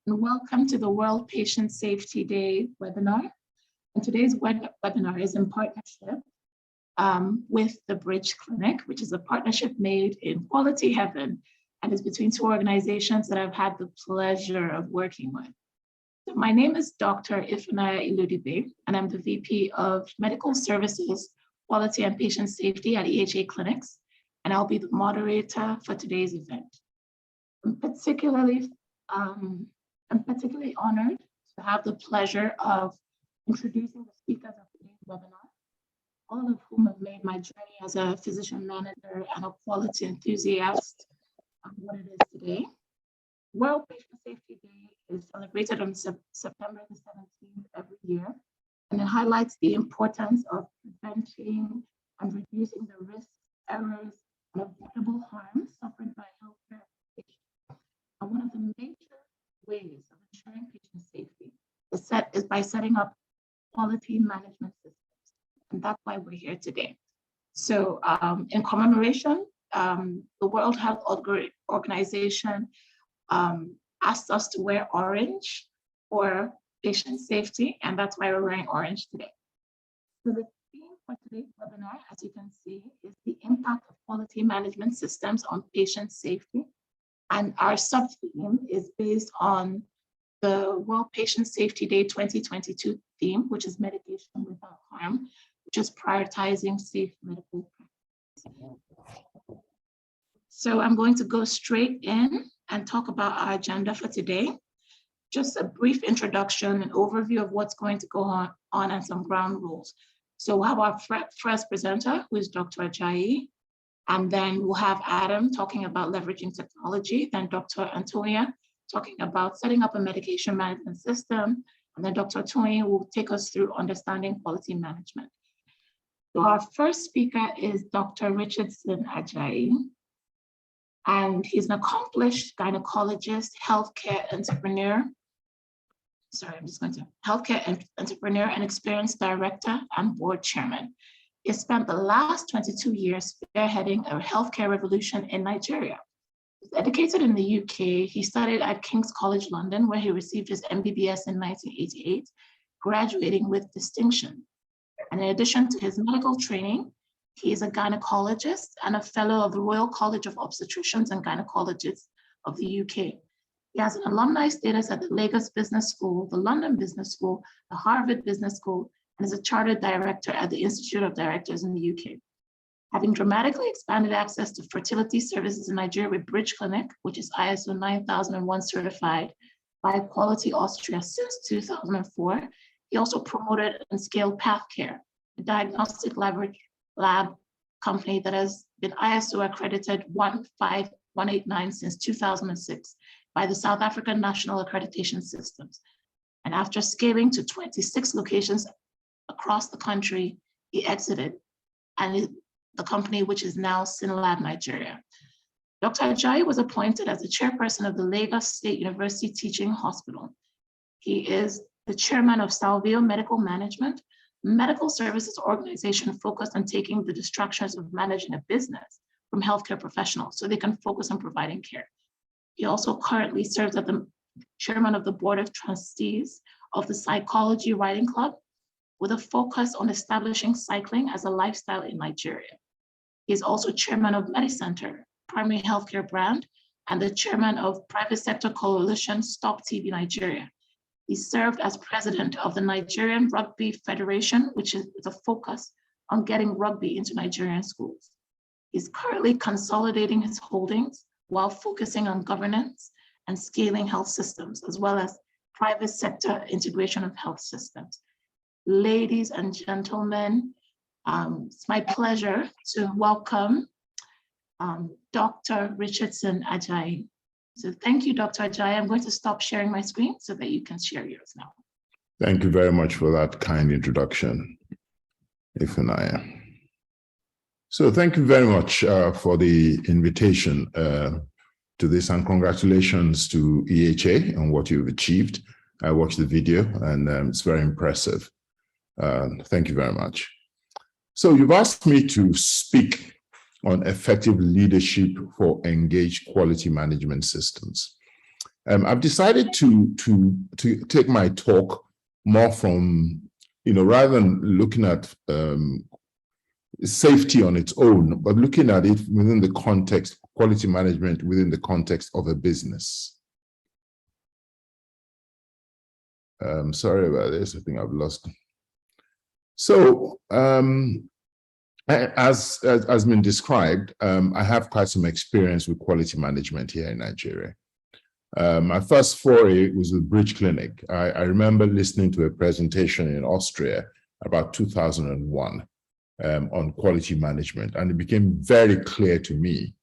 and welcome to the World Patient Safety Day webinar. And today's webinar is in partnership with the Bridge Clinic, which is a partnership made in Quality Heaven and is between two organizations that I've had the pleasure of working with. So my name is Dr. Ifunanya Ilodibe, and I'm the VP of Medical Services, Quality and Patient Safety at EHA Clinics, and I'll be the moderator for today's event. I'm particularly honored to have the pleasure of introducing the speakers of today's webinar, all of whom have made my journey as a physician manager and a quality enthusiast what it is today. World Patient Safety Day is celebrated on September the 17th every year, and it highlights the importance of preventing and reducing the risks, errors, and avoidable harms suffered by healthcare patients. And one of the major ways of ensuring patient safety is by setting up quality management systems. And that's why we're here today. So in commemoration, the World Health Organization asked us to wear orange for patient safety, and that's why we're wearing orange today. So the theme for today's webinar, as you can see, is the impact of quality management systems on patient safety. And our sub-theme is based on the World Patient Safety Day 2022 theme, which is medication without harm, which is prioritizing safe medical practice. So I'm going to go straight in and talk about our agenda for today. Just a brief introduction and overview of what's going to go on and some ground rules. So we'll have our first presenter, who is Dr. Ajayi, and then we'll have Adam talking about leveraging technology, then Dr. Anthonia talking about setting up a medication management system, and then Dr. Toyin will take us through understanding quality management. So our first speaker is Dr. Richardson Ajayi, and he's an accomplished gynecologist, healthcare entrepreneur and experienced director and board chairman. He spent the last 22 years spearheading a healthcare revolution in Nigeria. He's educated in the UK. He studied at King's College London, where he received his MBBS in 1988, graduating with distinction. And in addition to his medical training, he is a gynecologist and a fellow of the Royal College of Obstetricians and Gynecologists of the UK. He has an alumni status at the Lagos Business School, the London Business School, the Harvard Business School, and is a chartered director at the Institute of Directors in the UK. Having dramatically expanded access to fertility services in Nigeria with Bridge Clinic, which is ISO 9001 certified by Quality Austria since 2004, he also promoted and scaled PathCare, a diagnostic lab company that has been ISO accredited 15189 since 2006 by the South African National Accreditation Systems. And after scaling to 26 locations across the country, he exited, and the company, which is now Synlab Nigeria. Dr. Ajayi was appointed as the chairperson of the Lagos State University Teaching Hospital. He is the chairman of Salvio Medical Management, medical services organization focused on taking the distractions of managing a business from healthcare professionals so they can focus on providing care. He also currently serves as the chairman of the board of trustees of the Psychology Writing Club, with a focus on establishing cycling as a lifestyle in Nigeria. He is also chairman of MediCenter, primary healthcare brand, and the chairman of private sector coalition Stop TB Nigeria. He served as president of the Nigerian Rugby Federation, which is with a focus on getting rugby into Nigerian schools. He's currently consolidating his holdings while focusing on governance and scaling health systems, as well as private sector integration of health systems. Ladies and gentlemen, it's my pleasure to welcome Dr. Richardson Ajayi. So thank you, Dr. Ajayi. I'm going to stop sharing my screen so that you can share yours now. Thank you very much for that kind introduction, Ifunanya. So thank you very much for the invitation to this, and congratulations to EHA on what you've achieved. I watched the video and it's very impressive. Thank you very much. So you've asked me to speak on effective leadership for engaged quality management systems. I've decided to take my talk more from, rather than looking at safety on its own, but looking at it within the context, quality management within the context of a business. Sorry about this, I think I've lost. So, as been described, I have quite some experience with quality management here in Nigeria. My first foray was with Bridge Clinic. I remember listening to a presentation in Austria about 2001 on quality management, and it became very clear to me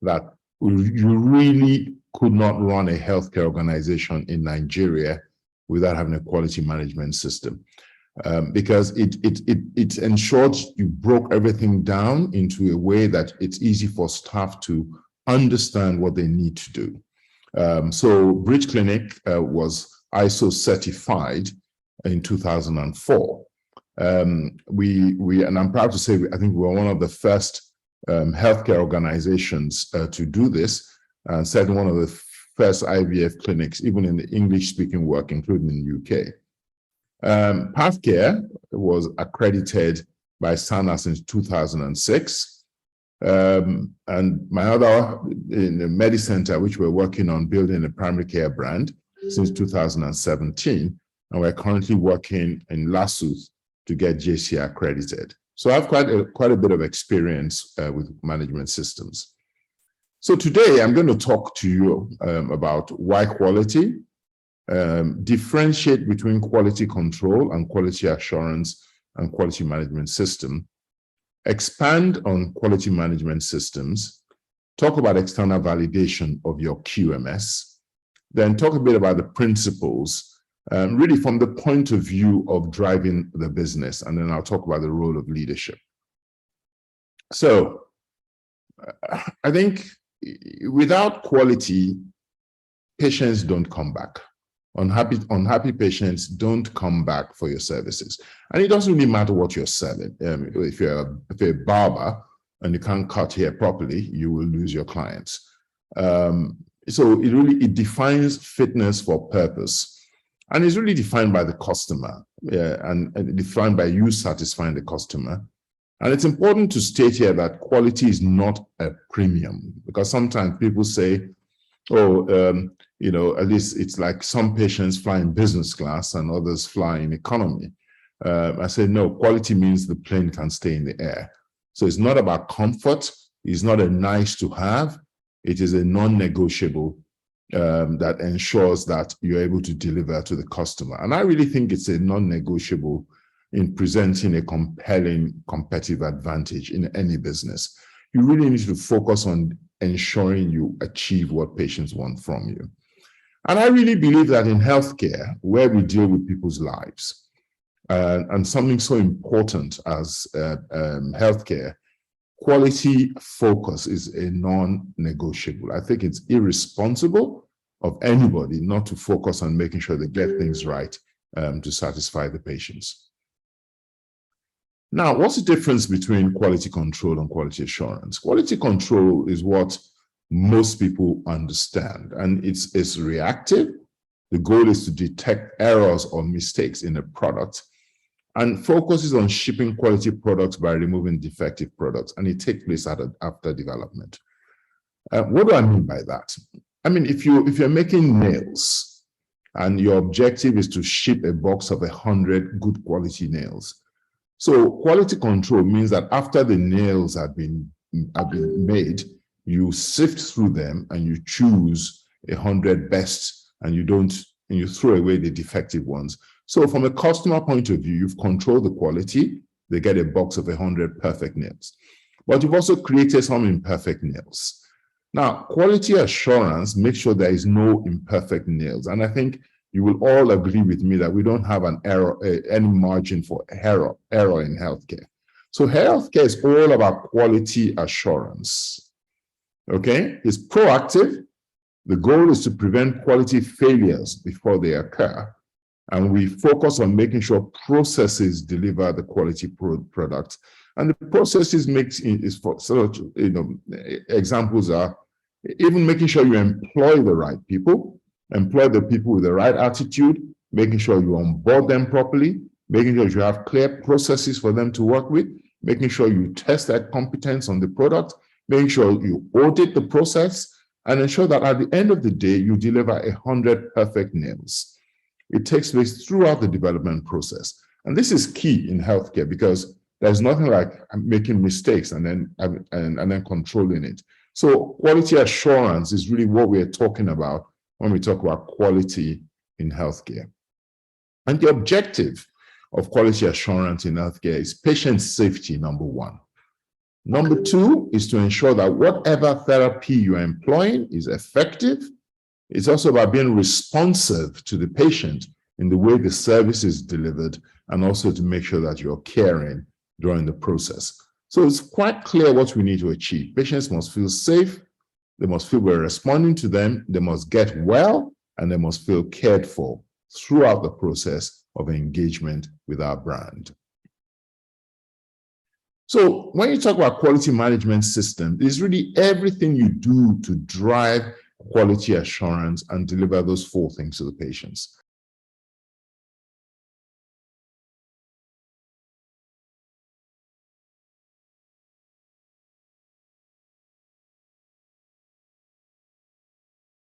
that you really could not run a healthcare organization in Nigeria without having a quality management system. Because it ensured you broke everything down into a way that it's easy for staff to understand what they need to do. So Bridge Clinic was ISO certified in 2004. And I'm proud to say, I think we were one of the first healthcare organizations to do this, and certainly one of the first IVF clinics, even in the English-speaking world, including in the UK. Pathcare was accredited by SANA since 2006. And my other in the Medicenter, which we're working on building a primary care brand since 2017. And we're currently working in Lassus to get JC accredited. So I have quite a bit of experience with management systems. So today I'm going to talk to you about why quality, differentiate between quality control and quality assurance and quality management system, expand on quality management systems, talk about external validation of your QMS, then talk a bit about the principles, really from the point of view of driving the business, and then I'll talk about the role of leadership. So I think without quality, patients don't come back. Unhappy patients don't come back for your services. And it doesn't really matter what you're selling. If you're a barber and you can't cut hair properly, you will lose your clients. So it defines fitness for purpose. And it's really defined by the customer, and defined by you satisfying the customer. And it's important to state here that quality is not a premium, because sometimes people say, at least it's like some patients fly in business class and others fly in economy. I say, no, quality means the plane can stay in the air. So it's not about comfort. It's not a nice to have. It is a non-negotiable that ensures that you're able to deliver to the customer. And I really think it's a non-negotiable in presenting a compelling competitive advantage in any business. You really need to focus on ensuring you achieve what patients want from you. And I really believe that in healthcare, where we deal with people's lives, and something so important as healthcare, quality focus is a non-negotiable. I think it's irresponsible of anybody not to focus on making sure they get things right to satisfy the patients. Now, what's the difference between quality control and quality assurance? Quality control is what most people understand, and it's reactive. The goal is to detect errors or mistakes in a product, and focuses on shipping quality products by removing defective products, and it takes place after development. What do I mean by that? I mean, if you're making nails and your objective is to ship a box of 100 good quality nails, so quality control means that after the nails have been made, you sift through them and you choose 100 best, and you throw away the defective ones. So from a customer point of view, you've controlled the quality. They get a box of 100 perfect nails, but you've also created some imperfect nails. Now, quality assurance makes sure there is no imperfect nails. And I think you will all agree with me that we don't have an error, any margin for error in healthcare. So healthcare is all about quality assurance. Okay, it's proactive. The goal is to prevent quality failures before they occur. And we focus on making sure processes deliver the quality product. And the processes examples are even making sure you employ the right people, employ the people with the right attitude, making sure you onboard them properly, making sure you have clear processes for them to work with, making sure you test their competence on the product, making sure you audit the process, and ensure that at the end of the day, you deliver 100 perfect nails. It takes place throughout the development process. And this is key in healthcare because there's nothing like making mistakes and then controlling it. So quality assurance is really what we're talking about when we talk about quality in healthcare. And the objective of quality assurance in healthcare is patient safety, number one. Number two is to ensure that whatever therapy you're employing is effective. It's also about being responsive to the patient in the way the service is delivered, and also to make sure that you're caring during the process. So it's quite clear what we need to achieve. Patients must feel safe, they must feel we're responding to them, they must get well, and they must feel cared for throughout the process of engagement with our brand. So when you talk about quality management system, it's really everything you do to drive quality assurance and deliver those four things to the patients.